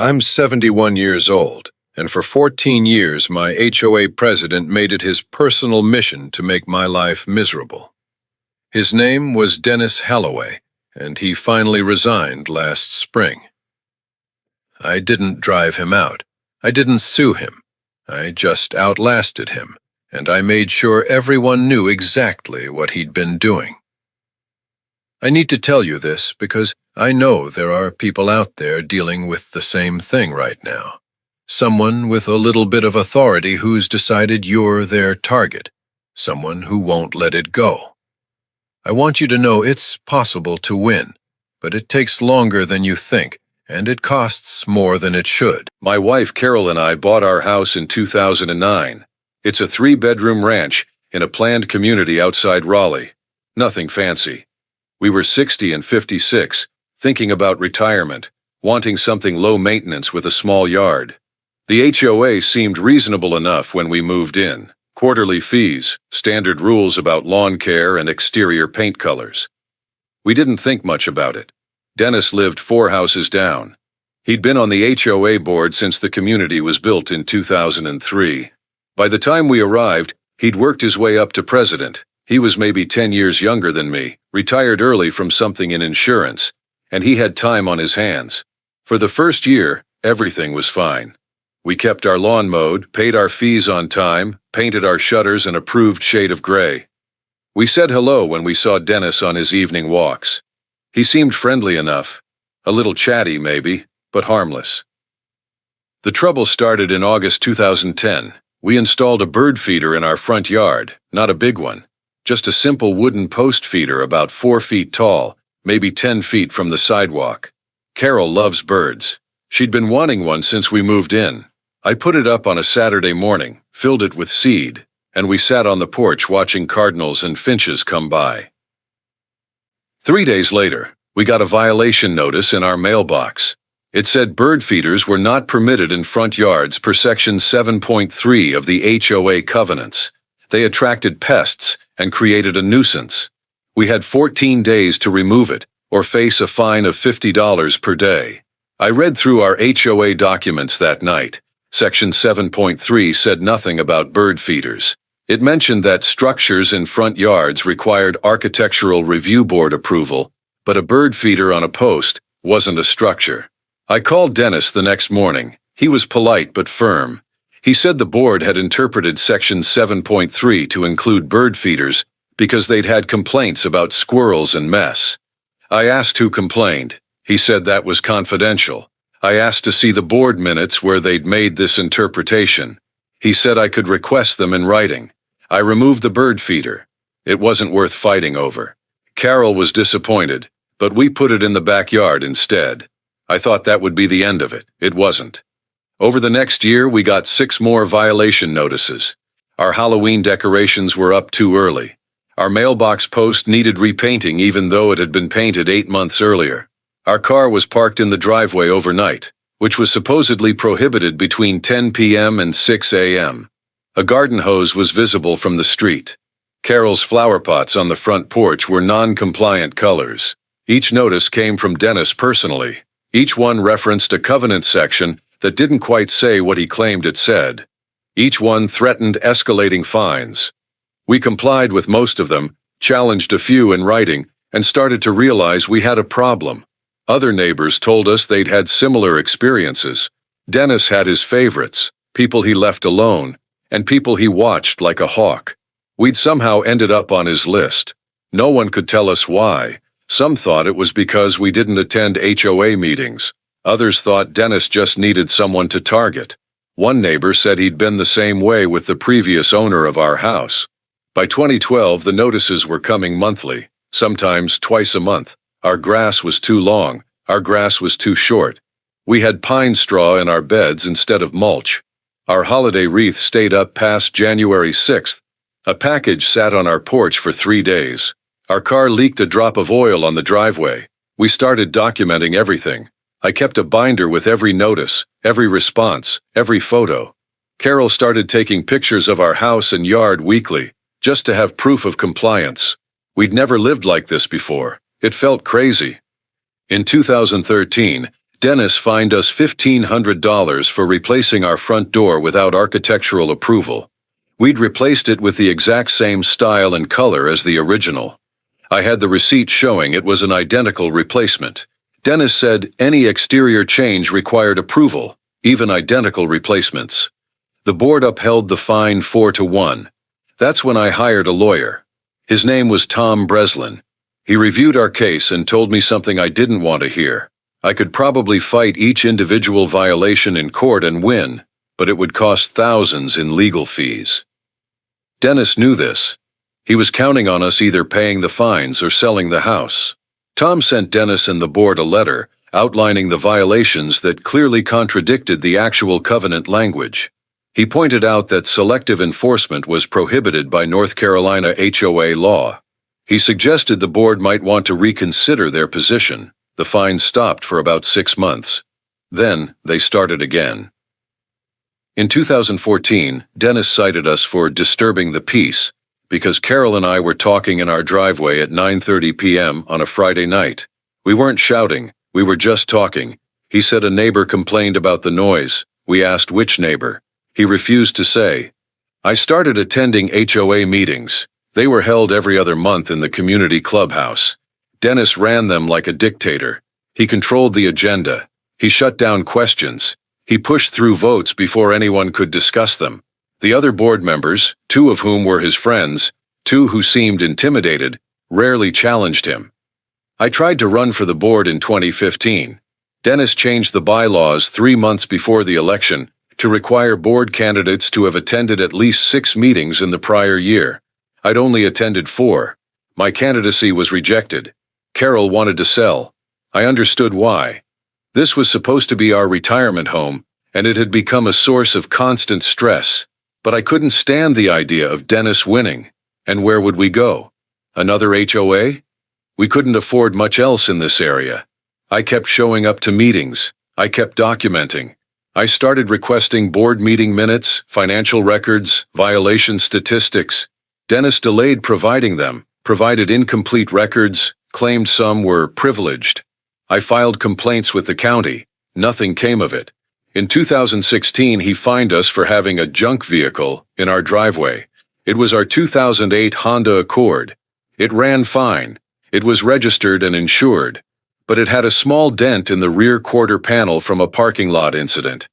I'm 71 years old, and for 14 years my HOA president made it his personal mission to make my life miserable. His name was Dennis Halloway, and he finally resigned last spring. I didn't drive him out. I didn't sue him. I just outlasted him, and I made sure everyone knew exactly what he'd been doing. I need to tell you this because I know there are people out there dealing with the same thing right now. Someone with a little bit of authority who's decided you're their target. Someone who won't let it go. I want you to know it's possible to win, but it takes longer than you think, and it costs more than it should. My wife Carol and I bought our house in 2009. It's a 3-bedroom ranch in a planned community outside Raleigh. Nothing fancy. We were 60 and 56, thinking about retirement, wanting something low maintenance with a small yard. The HOA seemed reasonable enough when we moved in. Quarterly fees, standard rules about lawn care and exterior paint colors. We didn't think much about it. Dennis lived 4 houses down. He'd been on the HOA board since the community was built in 2003. By the time we arrived, he'd worked his way up to president. He was maybe 10 years younger than me, retired early from something in insurance, and he had time on his hands. For the first year, everything was fine. We kept our lawn mowed, paid our fees on time, painted our shutters an approved shade of gray. We said hello when we saw Dennis on his evening walks. He seemed friendly enough, a little chatty maybe, but harmless. The trouble started in August 2010. We installed a bird feeder in our front yard, not a big one. Just a simple wooden post feeder about 4 feet tall, maybe 10 feet from the sidewalk. Carol loves birds. She'd been wanting one since we moved in. I put it up on a Saturday morning, filled it with seed, and we sat on the porch watching cardinals and finches come by. 3 days later, we got a violation notice in our mailbox. It said bird feeders were not permitted in front yards per Section 7.3 of the HOA covenants. They attracted pests and created a nuisance. We had 14 days to remove it, or face a fine of $50 per day. I read through our HOA documents that night. Section 7.3 said nothing about bird feeders. It mentioned that structures in front yards required Architectural Review Board approval, but a bird feeder on a post wasn't a structure. I called Dennis the next morning. He was polite but firm. He said the board had interpreted Section 7.3 to include bird feeders because they'd had complaints about squirrels and mess. I asked who complained. He said that was confidential. I asked to see the board minutes where they'd made this interpretation. He said I could request them in writing. I removed the bird feeder. It wasn't worth fighting over. Carol was disappointed, but we put it in the backyard instead. I thought that would be the end of it. It wasn't. Over the next year, we got 6 more violation notices. Our Halloween decorations were up too early. Our mailbox post needed repainting even though it had been painted 8 months earlier. Our car was parked in the driveway overnight, which was supposedly prohibited between 10 p.m. and 6 a.m. A garden hose was visible from the street. Carol's flower pots on the front porch were non-compliant colors. Each notice came from Dennis personally. Each one referenced a covenant section that didn't quite say what he claimed it said. Each one threatened escalating fines. We complied with most of them, challenged a few in writing, and started to realize we had a problem. Other neighbors told us they'd had similar experiences. Dennis had his favorites, people he left alone, and people he watched like a hawk. We'd somehow ended up on his list. No one could tell us why. Some thought it was because we didn't attend HOA meetings. Others thought Dennis just needed someone to target. One neighbor said he'd been the same way with the previous owner of our house. By 2012, the notices were coming monthly, sometimes twice a month. Our grass was too long. Our grass was too short. We had pine straw in our beds instead of mulch. Our holiday wreath stayed up past January 6th. A package sat on our porch for 3 days. Our car leaked a drop of oil on the driveway. We started documenting everything. I kept a binder with every notice, every response, every photo. Carol started taking pictures of our house and yard weekly, just to have proof of compliance. We'd never lived like this before. It felt crazy. In 2013, Dennis fined us $1,500 for replacing our front door without architectural approval. We'd replaced it with the exact same style and color as the original. I had the receipt showing it was an identical replacement. Dennis said any exterior change required approval, even identical replacements. The board upheld the fine 4-1. That's when I hired a lawyer. His name was Tom Breslin. He reviewed our case and told me something I didn't want to hear. I could probably fight each individual violation in court and win, but it would cost thousands in legal fees. Dennis knew this. He was counting on us either paying the fines or selling the house. Tom sent Dennis and the board a letter outlining the violations that clearly contradicted the actual covenant language. He pointed out that selective enforcement was prohibited by North Carolina HOA law. He suggested the board might want to reconsider their position. The fines stopped for about 6 months. Then, they started again. In 2014, Dennis cited us for disturbing the peace because Carol and I were talking in our driveway at 9:30 p.m. on a Friday night. We weren't shouting, we were just talking. He said a neighbor complained about the noise. We asked which neighbor. He refused to say. I started attending HOA meetings. They were held every other month in the community clubhouse. Dennis ran them like a dictator. He controlled the agenda. He shut down questions. He pushed through votes before anyone could discuss them. The other board members, 2 of whom were his friends, 2 who seemed intimidated, rarely challenged him. I tried to run for the board in 2015. Dennis changed the bylaws 3 months before the election to require board candidates to have attended at least 6 meetings in the prior year. I'd only attended 4. My candidacy was rejected. Carol wanted to sell. I understood why. This was supposed to be our retirement home, and it had become a source of constant stress. But I couldn't stand the idea of Dennis winning. And where would we go? Another HOA? We couldn't afford much else in this area. I kept showing up to meetings. I kept documenting. I started requesting board meeting minutes, financial records, violation statistics. Dennis delayed providing them, provided incomplete records, claimed some were privileged. I filed complaints with the county. Nothing came of it. In 2016, he fined us for having a junk vehicle in our driveway. It was our 2008 Honda Accord. It ran fine. It was registered and insured. But it had a small dent in the rear quarter panel from a parking lot incident.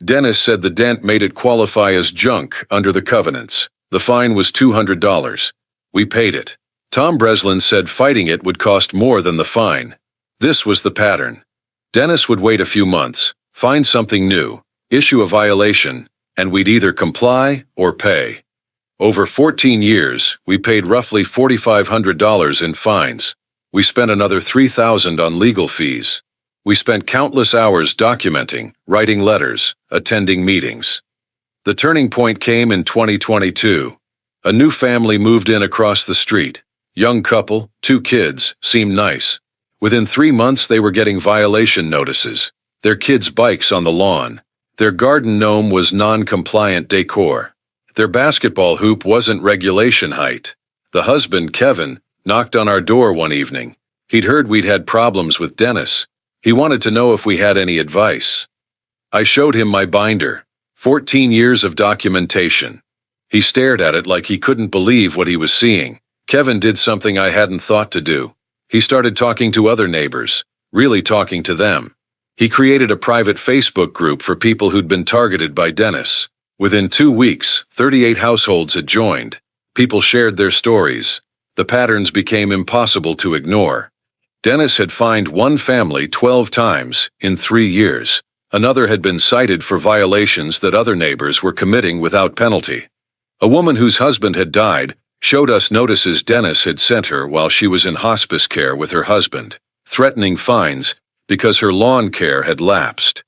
Dennis said the dent made it qualify as junk under the covenants. The fine was $200. We paid it. Tom Breslin said fighting it would cost more than the fine. This was the pattern. Dennis would wait a few months, find something new, issue a violation, and we'd either comply or pay. Over 14 years, we paid roughly $4,500 in fines. We spent another $3,000 on legal fees. We spent countless hours documenting, writing letters, attending meetings. The turning point came in 2022. A new family moved in across the street. Young couple, 2 kids, seemed nice. Within 3 months they were getting violation notices. Their kids' bikes on the lawn. Their garden gnome was non-compliant decor. Their basketball hoop wasn't regulation height. The husband, Kevin, knocked on our door one evening. He'd heard we'd had problems with Dennis. He wanted to know if we had any advice. I showed him my binder. 14 years of documentation. He stared at it like he couldn't believe what he was seeing. Kevin did something I hadn't thought to do. He started talking to other neighbors, really talking to them. He created a private Facebook group for people who'd been targeted by Dennis. Within 2 weeks, 38 households had joined. People shared their stories. The patterns became impossible to ignore. Dennis had fined one family 12 times in 3 years. Another had been cited for violations that other neighbors were committing without penalty. A woman whose husband had died showed us notices Dennis had sent her while she was in hospice care with her husband, threatening fines because her lawn care had lapsed.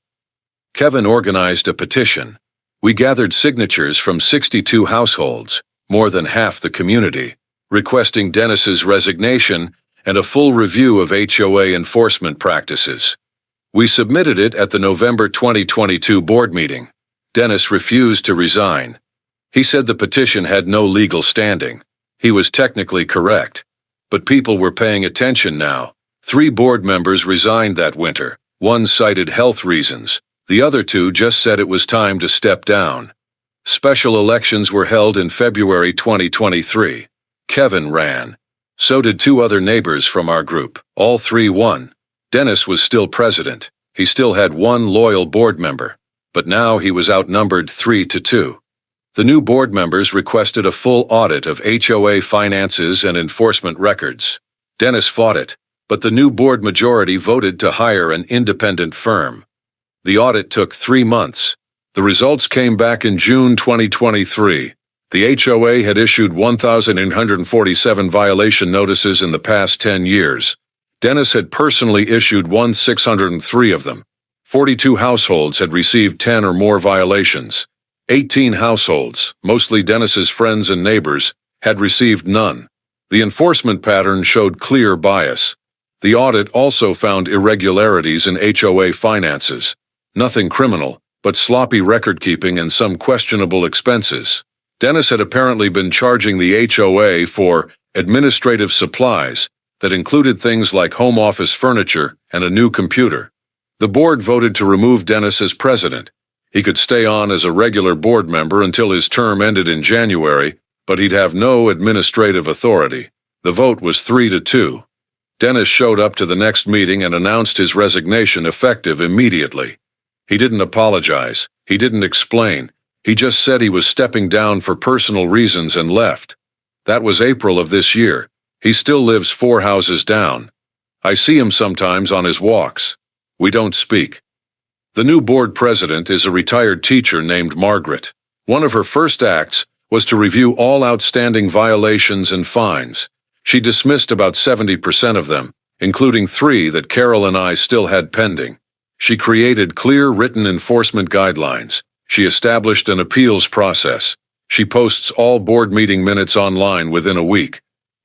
Kevin organized a petition. We gathered signatures from 62 households, more than half the community, requesting Dennis's resignation and a full review of HOA enforcement practices. We submitted it at the November 2022 board meeting. Dennis refused to resign. He said the petition had no legal standing. He was technically correct. But people were paying attention now. 3 board members resigned that winter. One cited health reasons. The other two just said it was time to step down. Special elections were held in February 2023. Kevin ran. So did two other neighbors from our group. All three won. Dennis was still president. He still had one loyal board member. But now he was outnumbered 3-2. The new board members requested a full audit of HOA finances and enforcement records. Dennis fought it, but the new board majority voted to hire an independent firm. The audit took 3 months. The results came back in June 2023. The HOA had issued 1,847 violation notices in the past 10 years. Dennis had personally issued 1,603 of them. 42 households had received 10 or more violations. 18 households, mostly Dennis's friends and neighbors, had received none. The enforcement pattern showed clear bias. The audit also found irregularities in HOA finances. Nothing criminal, but sloppy record-keeping and some questionable expenses. Dennis had apparently been charging the HOA for administrative supplies that included things like home office furniture and a new computer. The board voted to remove Dennis as president. He could stay on as a regular board member until his term ended in January, but he'd have no administrative authority. The vote was 3-2. Dennis showed up to the next meeting and announced his resignation effective immediately. He didn't apologize. He didn't explain. He just said he was stepping down for personal reasons and left. That was April of this year. He still lives 4 houses down. I see him sometimes on his walks. We don't speak. The new board president is a retired teacher named Margaret. One of her first acts was to review all outstanding violations and fines. She dismissed about 70% of them, including 3 that Carol and I still had pending. She created clear written enforcement guidelines. She established an appeals process. She posts all board meeting minutes online within a week.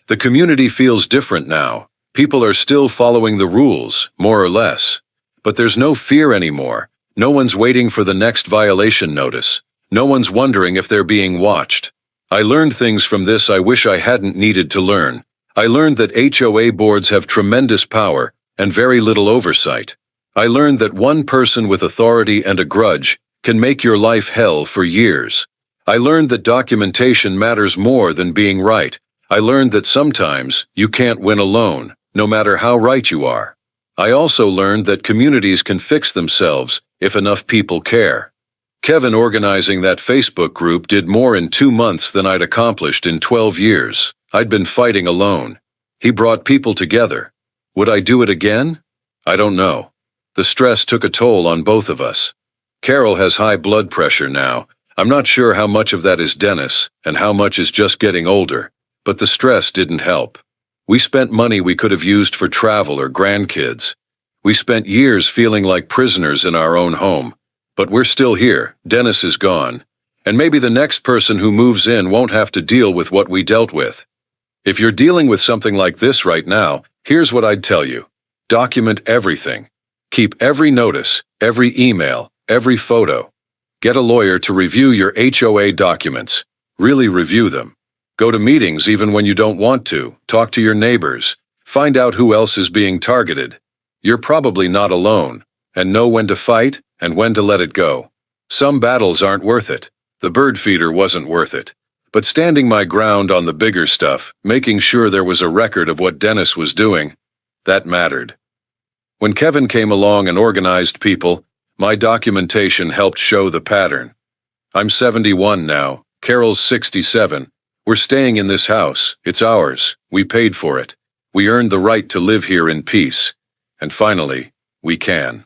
The community feels different now. People are still following the rules, more or less. But there's no fear anymore. No one's waiting for the next violation notice. No one's wondering if they're being watched. I learned things from this I wish I hadn't needed to learn. I learned that HOA boards have tremendous power and very little oversight. I learned that one person with authority and a grudge can make your life hell for years. I learned that documentation matters more than being right. I learned that sometimes you can't win alone, no matter how right you are. I also learned that communities can fix themselves if enough people care. Kevin organizing that Facebook group did more in 2 months than I'd accomplished in 12 years. I'd been fighting alone. He brought people together. Would I do it again? I don't know. The stress took a toll on both of us. Carol has high blood pressure now. I'm not sure how much of that is Dennis and how much is just getting older, but the stress didn't help. We spent money we could have used for travel or grandkids. We spent years feeling like prisoners in our own home. But we're still here. Dennis is gone. And maybe the next person who moves in won't have to deal with what we dealt with. If you're dealing with something like this right now, here's what I'd tell you. Document everything. Keep every notice, every email, every photo. Get a lawyer to review your HOA documents. Really review them. Go to meetings even when you don't want to. Talk to your neighbors. Find out who else is being targeted. You're probably not alone, and know when to fight and when to let it go. Some battles aren't worth it. The bird feeder wasn't worth it. But standing my ground on the bigger stuff, making sure there was a record of what Dennis was doing, that mattered. When Kevin came along and organized people, my documentation helped show the pattern. I'm 71 now. Carol's 67. We're staying in this house. It's ours. We paid for it. We earned the right to live here in peace. And finally, we can.